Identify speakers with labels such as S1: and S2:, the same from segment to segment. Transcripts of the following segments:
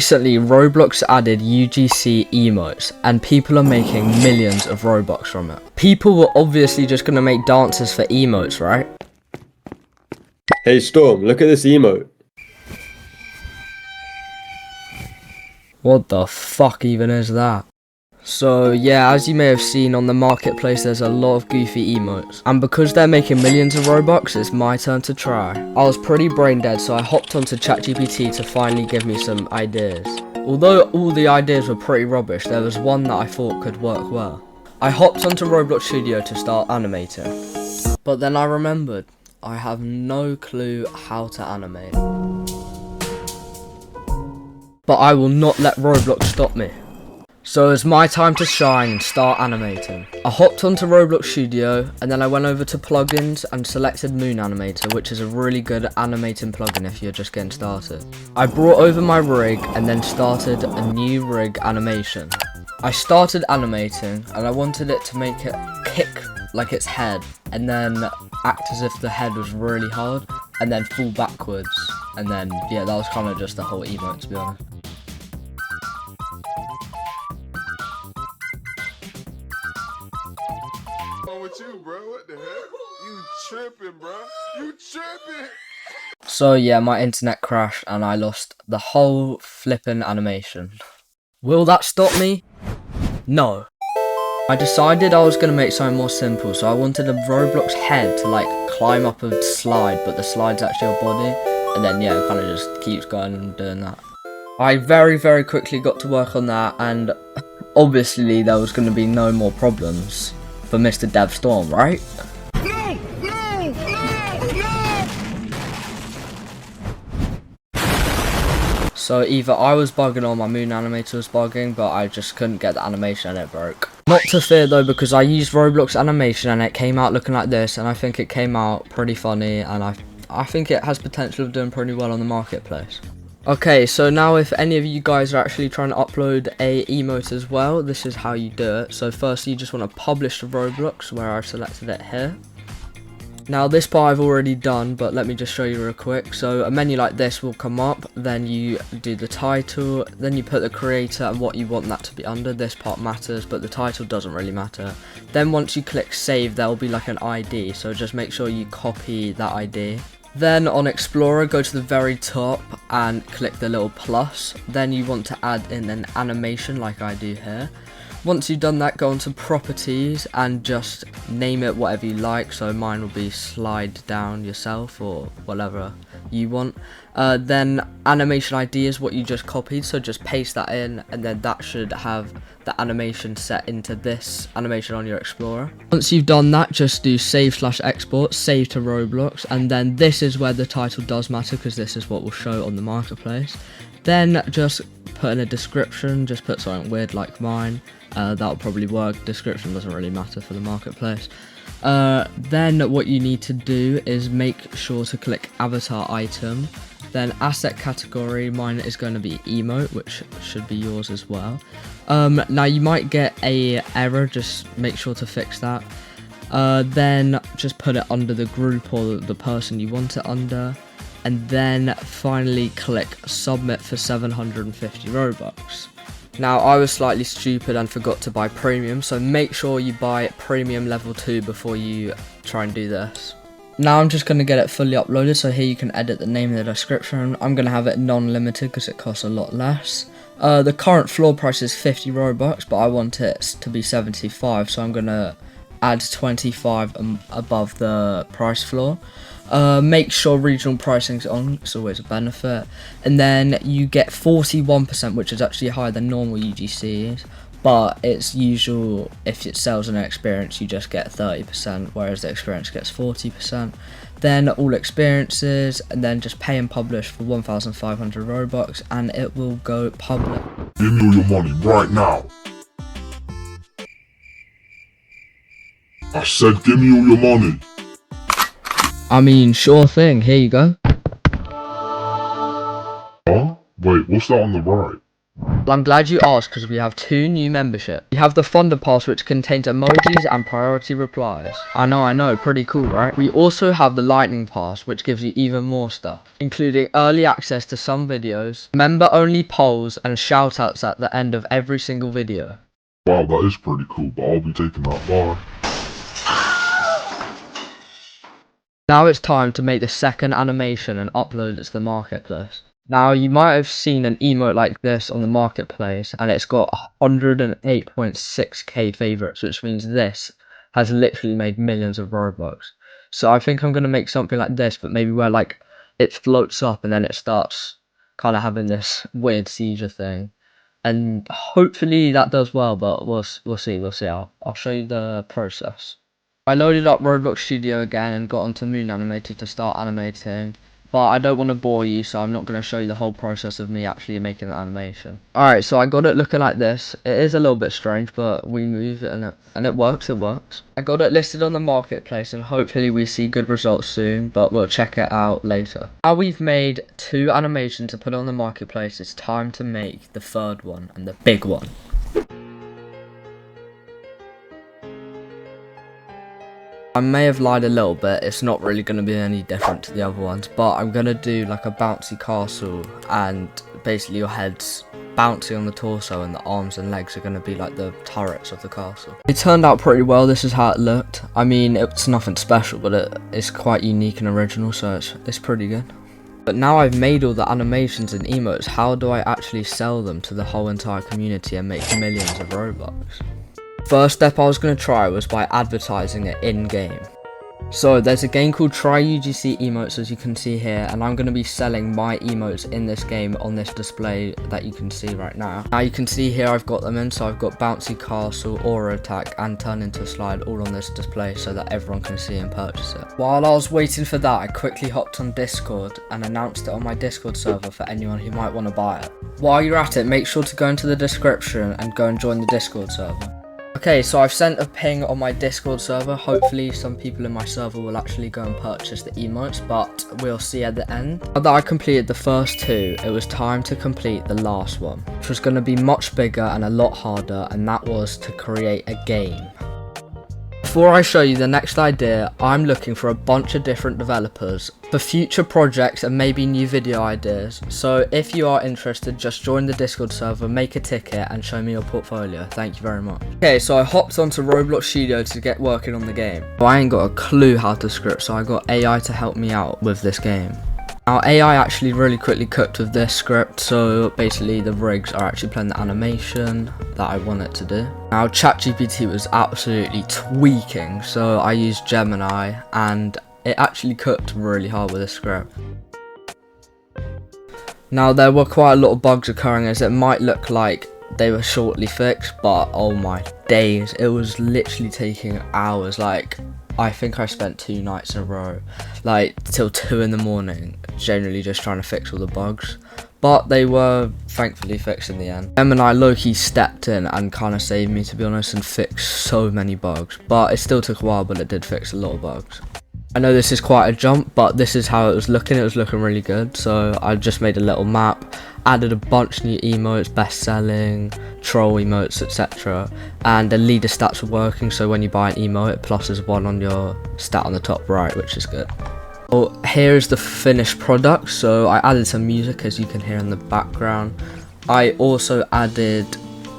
S1: Recently, Roblox added UGC emotes, and people are making millions of Robux from it. People were obviously just gonna make dances for emotes, right?
S2: Hey Storm, look at this emote.
S1: What the fuck even is that? So yeah, as you may have seen on the marketplace, there's a lot of goofy emotes, and because they're making millions of Robux, it's my turn to try. I was pretty brain dead, so I hopped onto ChatGPT to finally give me some ideas. Although all the ideas were pretty rubbish, there was one that I thought could work well. I hopped onto Roblox Studio to start animating, but then I remembered I have no clue how to animate. But I will not let Roblox stop me. So it's my time to shine and start animating. I hopped onto Roblox Studio, and then I went over to plugins and selected Moon Animator, which is a really good animating plugin if you're just getting started. I brought over my rig and then started a new rig animation. I started animating and I wanted it to make it kick like its head and then act as if the head was really hard and then fall backwards, and then yeah, that was kind of just the whole emote, to be honest.
S3: With you, bro? What the heck? You tripping, bro? You tripping?
S1: So yeah, my internet crashed and I lost the whole flippin' animation. Will that stop me? No. I decided I was going to make something more simple, so I wanted a Roblox head to like climb up a slide, but the slide's actually a body, and then yeah, it kind of just keeps going and doing that. I very quickly got to work on that, and obviously there was going to be no more problems for Mr. Dev Storm, right?
S3: No! No! No! No!
S1: So either I was bugging or my Moon Animator was bugging, but I just couldn't get the animation and it broke. Not to fear though, because I used Roblox animation and it came out looking like this, and I think it came out pretty funny, and I think it has potential of doing pretty well on the marketplace. Okay, so now if any of you guys are actually trying to upload a emote as well, this is how you do it. So first you just want to publish to Roblox, where I've selected it here. Now this part I've already done, but let me just show you real quick. So a menu like this will come up, then you do the title, then you put the creator and what you want that to be under. This part matters, but the title doesn't really matter. Then once you click save, there will be like an ID, so just make sure you copy that ID. Then on Explorer, go to the very top and click the little plus. Then you want to add in an animation like I do here. Once you've done that, go onto properties and just name it whatever you like. So mine will be slide down yourself or whatever you want. Then animation ID is what you just copied, so just paste that in, and then that should have the animation set into this animation on your Explorer. Once you've done that, just do save/export, save to Roblox, and then this is where the title does matter, because this is what will show on the marketplace. Then just put in a description, just put something weird like mine. That'll probably work. Description doesn't really matter for the marketplace. Then what you need to do is make sure to click avatar item, then asset category. Mine is going to be emote, which should be yours as well. Now you might get a error, just make sure to fix that. Then just put it under the group or the person you want it under, and then finally click submit for 750 Robux. Now I was slightly stupid and forgot to buy premium, so make sure you buy premium level 2 before you try and do this. Now I'm just going to get it fully uploaded, so here you can edit the name in the description. I'm going to have it non-limited because it costs a lot less. The current floor price is 50 Robux, but I want it to be 75, so I'm going to add 25 above the price floor. Make sure regional pricing's on, it's always a benefit. And then you get 41%, which is actually higher than normal UGCs, but it's usual if it sells an experience, you just get 30%, whereas the experience gets 40%. Then all experiences, and then just pay and publish for 1,500 Robux, and it will go public.
S3: Give me all your money right now. I said give me all your money.
S1: I mean, sure thing, here you go.
S3: Huh? Wait, what's that on the right?
S1: Well, I'm glad you asked because we have 2 new memberships. We have the Funder Pass, which contains emojis and priority replies. I know, pretty cool, right? We also have the Lightning Pass, which gives you even more stuff, including early access to some videos, member-only polls, and shoutouts at the end of every single video.
S3: Wow, that is pretty cool, but I'll be taking that bar.
S1: Now it's time to make the second animation and upload it to the marketplace. Now you might have seen an emote like this on the marketplace and it's got 108.6k favorites, which means this has literally made millions of Robux. So I think I'm going to make something like this, but maybe where like it floats up and then it starts kind of having this weird seizure thing. And hopefully that does well, but we'll see. I'll show you the process. I loaded up Roblox Studio again and got onto Moon Animator to start animating, but I don't want to bore you, so I'm not going to show you the whole process of me actually making the animation. Alright, so I got it looking like this. It is a little bit strange, but we move it and it works, I got it listed on the marketplace and hopefully we see good results soon, but we'll check it out later. Now we've made 2 animations to put on the marketplace, it's time to make the third one and the big one. I may have lied a little bit, it's not really going to be any different to the other ones, but I'm going to do like a bouncy castle and basically your head's bouncing on the torso and the arms and legs are going to be like the turrets of the castle. It turned out pretty well, this is how it looked. I mean, it's nothing special, but it's quite unique and original, so it's pretty good. But now I've made all the animations and emotes, how do I actually sell them to the whole entire community and make millions of Robux? First step I was going to try was by advertising it in-game. So there's a game called Try UGC Emotes, as you can see here, and I'm going to be selling my emotes in this game on this display that you can see right now. Now you can see here I've got them in, so I've got Bouncy Castle, Aura Attack and Turn Into Slide all on this display so that everyone can see and purchase it. While I was waiting for that, I quickly hopped on Discord and announced it on my Discord server for anyone who might want to buy it. While you're at it, make sure to go into the description and go and join the Discord server. Okay, so I've sent a ping on my Discord server. Hopefully some people in my server will actually go and purchase the emotes, but we'll see at the end. Now that I completed the first 2, it was time to complete the last one, which was going to be much bigger and a lot harder, and that was to create a game. Before I show you the next idea, I'm looking for a bunch of different developers for future projects and maybe new video ideas. So if you are interested, just join the Discord server, make a ticket and show me your portfolio. Thank you very much. Okay, so I hopped onto Roblox Studio to get working on the game. I ain't got a clue how to script, so I got AI to help me out with this game. Now AI actually really quickly cooked with this script, so basically the rigs are actually playing the animation that I want it to do. Now ChatGPT was absolutely tweaking, so I used Gemini and it actually cooked really hard with this script. Now there were quite a lot of bugs occurring, as it might look like they were shortly fixed, but oh my days, it was literally taking hours. Like I think I spent 2 nights in a row, like till 2 in the morning, generally just trying to fix all the bugs, but they were thankfully fixed in the end. Gemini low-key stepped in and kind of saved me, to be honest, and fixed so many bugs, but it still took a while, but it did fix a lot of bugs. I know this is quite a jump, but this is how it was looking really good. So I just made a little map, added a bunch new emotes, best selling, troll emotes, etc. And the leader stats were working, so when you buy an emote it pluses 1 on your stat on the top right, which is good. Well, here is the finished product. So I added some music, as you can hear in the background. I also added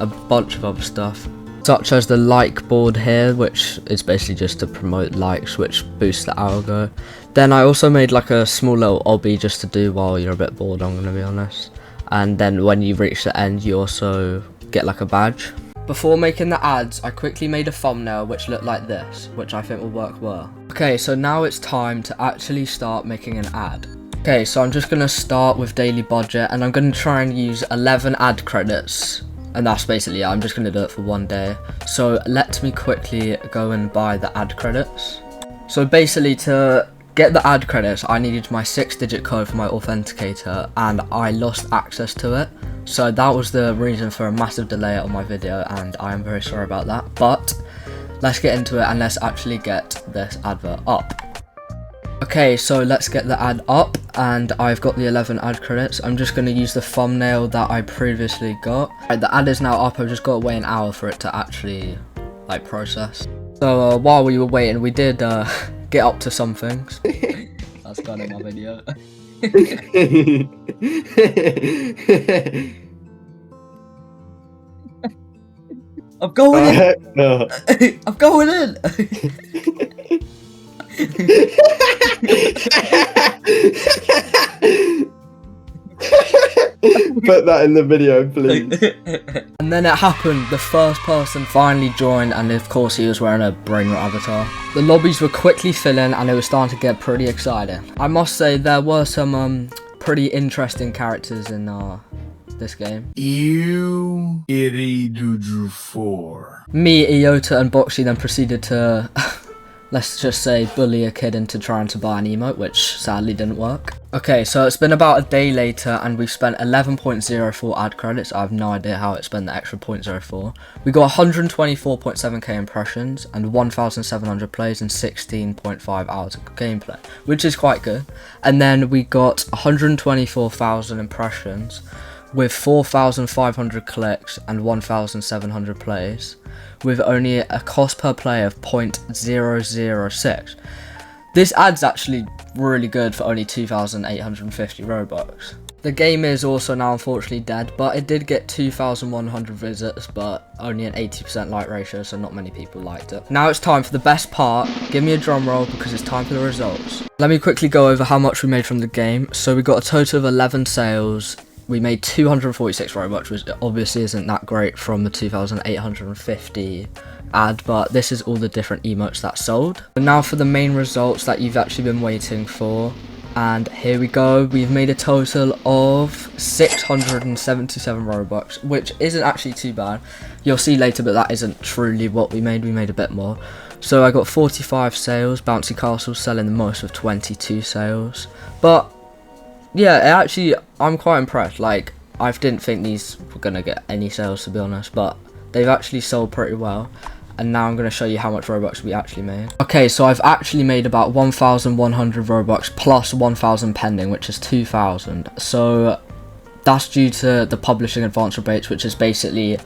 S1: a bunch of other stuff, such as the like board here, which is basically just to promote likes, which boosts the algo. Then I also made like a small little obby just to do while you're a bit bored, I'm gonna be honest. And then when you reach the end you also get like a badge. Before making the ads, I quickly made a thumbnail which looked like this, which I think will work well. Okay, so now it's time to actually start making an ad. Okay, so I'm just gonna start with daily budget, and I'm gonna try and use 11 ad credits. And that's basically it. I'm just going to do it for 1 day. So let me quickly go and buy the ad credits. So basically to get the ad credits, I needed my 6-digit code for my authenticator and I lost access to it. So that was the reason for a massive delay on my video, and I am very sorry about that. But let's get into it and let's actually get this advert up. Okay, so let's get the ad up, and I've got the 11 ad credits. I'm just going to use the thumbnail that I previously got. Right, the ad is now up. I've just got to wait an hour for it to actually like process. So while we were waiting, we did get up to some things. That's kind of my video. I'm going in.
S2: No.
S1: I'm going in.
S2: Put that in the video, please.
S1: And then it happened. The first person finally joined, and of course he was wearing a brain rot avatar. The lobbies were quickly filling, and it was starting to get pretty exciting. I must say there were some pretty interesting characters in this game.
S4: You Iri4.
S1: Me, Emote, and Boxy then proceeded to, let's just say, bully a kid into trying to buy an emote, which sadly didn't work. Okay, so it's been about a day later, and we've spent 11.04 ad credits. I have no idea how it spent the extra 0.04. We got 124.7k impressions, and 1,700 plays, and 16.5 hours of gameplay, which is quite good. And then we got 124,000 impressions, with 4,500 clicks and 1,700 plays, with only a cost per play of 0.006. This ad's actually really good for only 2,850 Robux. The game is also now unfortunately dead, but it did get 2,100 visits, but only an 80% like ratio, so not many people liked it. Now it's time for the best part. Give me a drum roll, because it's time for the results. Let me quickly go over how much we made from the game. So we got a total of 11 sales. We made 246 Robux, which obviously isn't that great from the 2,850 ad, but this is all the different emotes that sold. But now for the main results that you've actually been waiting for, and here we go. We've made a total of 677 Robux, which isn't actually too bad. You'll see later, but that isn't truly what we made. We made a bit more. So I got 45 sales. Bouncy Castle selling the most with 22 sales, but yeah, actually, I'm quite impressed. Like, I didn't think these were going to get any sales, to be honest, but they've actually sold pretty well. And now I'm going to show you how much Robux we actually made. Okay, so I've actually made about 1,100 Robux plus 1,000 pending, which is 2,000. So that's due to the publishing advance rebates, which is basically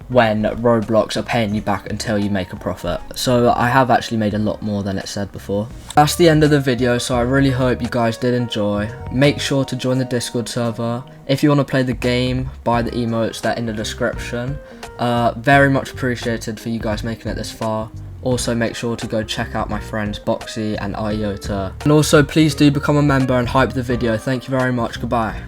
S1: when Roblox are paying you back until you make a profit. So I have actually made a lot more than it said before. That's the end of the video, so I really hope you guys did enjoy. Make sure to join the Discord server. If you want to play the game, buy the emotes, they're in the description. Very much appreciated for you guys making it this far. Also make sure to go check out my friends Boxy and Iota. And also please do become a member and hype the video. Thank you very much. Goodbye.